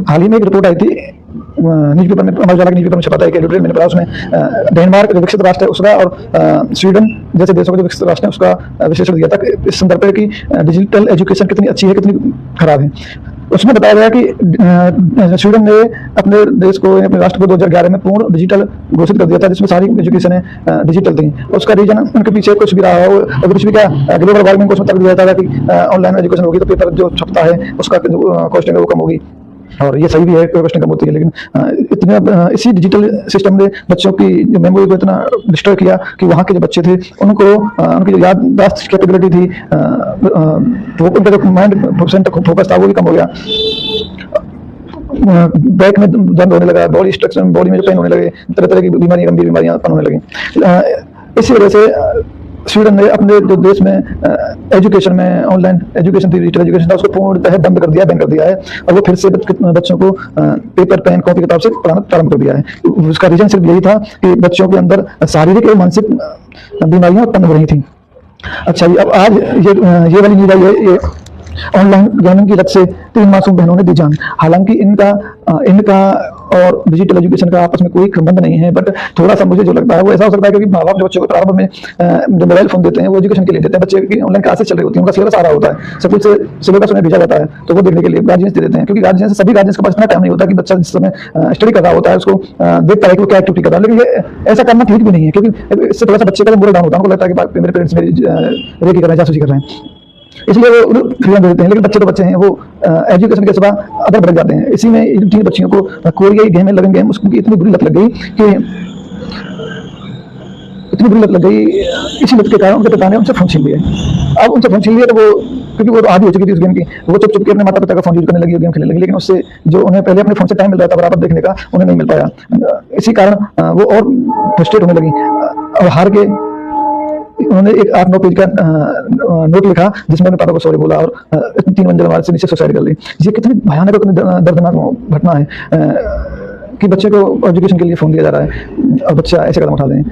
हाल ही में एक रिपोर्ट आई थी न्यूज़पेपर में, अमर उजाला के न्यूज़पेपर में छपा था, एक एडिटोरियल मैंने पढ़ा उसमें डेनमार्क जो विकसित राष्ट्र है उसका और स्वीडन जैसे देशों का जो विकसित राष्ट्र है उसका विश्लेषण दिया था इस संदर्भ पर कि डिजिटल एजुकेशन कितनी अच्छी है कितनी खराब है। उसमें बताया गया कि स्वीडन ने अपने देश को, अपने राष्ट्र को 2011 में पूर्ण डिजिटल घोषित कर दिया था, जिसमें सारी एजुकेशन है डिजिटल थी। उसका रीजन उनके पीछे कुछ भी रहा हो, अगर कुछ भी क्या ग्लोबल वार्मिंग को उसमें तक दिया था कि ऑनलाइन एजुकेशन होगी तो पेपर जो छपता है उसका कॉस्टिंग है वो कम होगी, और ये सही भी है, कॉस्टिंग कम होती है। लेकिन इतना इसी डिजिटल सिस्टम ने बच्चों की जो मेमोरी को इतना डिस्ट्रॉय किया कि वहाँ के जो बच्चे थे उनको उनकी जो याददाश्त कैपेबिलिटी थी, उनका जो माइंड फोकस था वो भी कम हो गया। बैक में दर्द होने लगा, बॉडी स्ट्रक्चर, बॉडी में जो पेन होने लगे, तरह तरह की बीमारियां, गंभीर बीमारियां उत्पन्न होने लगी। इसी वजह से स्वीडन ने अपने जो देश में एजुकेशन में ऑनलाइन एजुकेशन थी, डिजिटल एजुकेशन था, उसको पूर्णतः बंद कर दिया, बैन कर दिया है, और वो फिर से बच्चों को पेपर पेन कॉपी किताब से पढ़ाना प्रारंभ कर दिया है। उसका रीजन सिर्फ यही था कि बच्चों के अंदर शारीरिक और मानसिक बीमारियां उत्पन्न हो रही थी। अच्छा जी, अब आज ये वाली न्यूज़ आई है, ये ऑनलाइन गेमिंग की लत से 3 मासूम बहनों ने दी जान। हालांकि इनका और डिजिटल एजुकेशन का आपस में कोई संबंध नहीं है, बट थोड़ा सा मुझे जो लगता है वो ऐसा हो सकता है क्योंकि माँ बाप जो बच्चों को प्रारंभ में जो मोबाइल फोन देते हैं वो एजुकेशन के लिए देते हैं। बच्चे की ऑनलाइन क्लासेस चल रही होती है, उनका सिलेबस आ रहा होता है, सब कुछ से सिलेबस उन्हें भेजा जाता है, तो वो देखने के लिए गार्जियंस दे देते हैं, क्योंकि गार्जियंस सभी गार्जियंस के पास इतना टाइम नहीं होता कि बच्चा जिस समय स्टडी कर रहा होता है उसको देखता है कि वो क्या एक्टिविटी कर रहा है। लेकिन ये ऐसा करना ठीक भी नहीं है, क्योंकि इससे थोड़ा सा बच्चे का मोरल डाउन होता है, उनको लगता है कि मेरे पेरेंट्स मेरी रेकी कर रहे हैं, जासूसी कर रहे हैं, इसलिए वो फ्रीडम दे देते हैं। लेकिन बच्चे तो बच्चे हैं, वो एजुकेशन के सिवा अदर भटक जाते हैं। इसी में इन 3 बच्चियों को कोरिया गेम में लविंग गेम, उसकी इतनी बुरी लत लग गई कि इसी लत के कारण उनके पिता ने उनसे फोन छीन लिया। अब उनसे फोन छीन लिया तो वो, क्योंकि वो तो आदी हो चुकी थी उस गेम की, वो चुप चुप के अपने माता पिता का फोन यूज करने लगी, गेम खेलने लगी, लेकिन उससे जो उन्हें पहले अपने फोन से टाइम मिल रहा था बराबर देखने का, उन्हें नहीं मिल पाया। इसी कारण वो और फ्रस्ट्रेट होने लगी और हार के उन्होंने एक 8-9 पेज का नोट लिखा जिसमें उन्होंने पापा को सॉरी बोला और 3 मंजिल इमारत से नीचे सुसाइड कर ली। ये कितनी भयानक और दर्दनाक घटना है कि बच्चे को एजुकेशन के लिए फोन दिया जा रहा है और बच्चा ऐसे कदम उठा दें।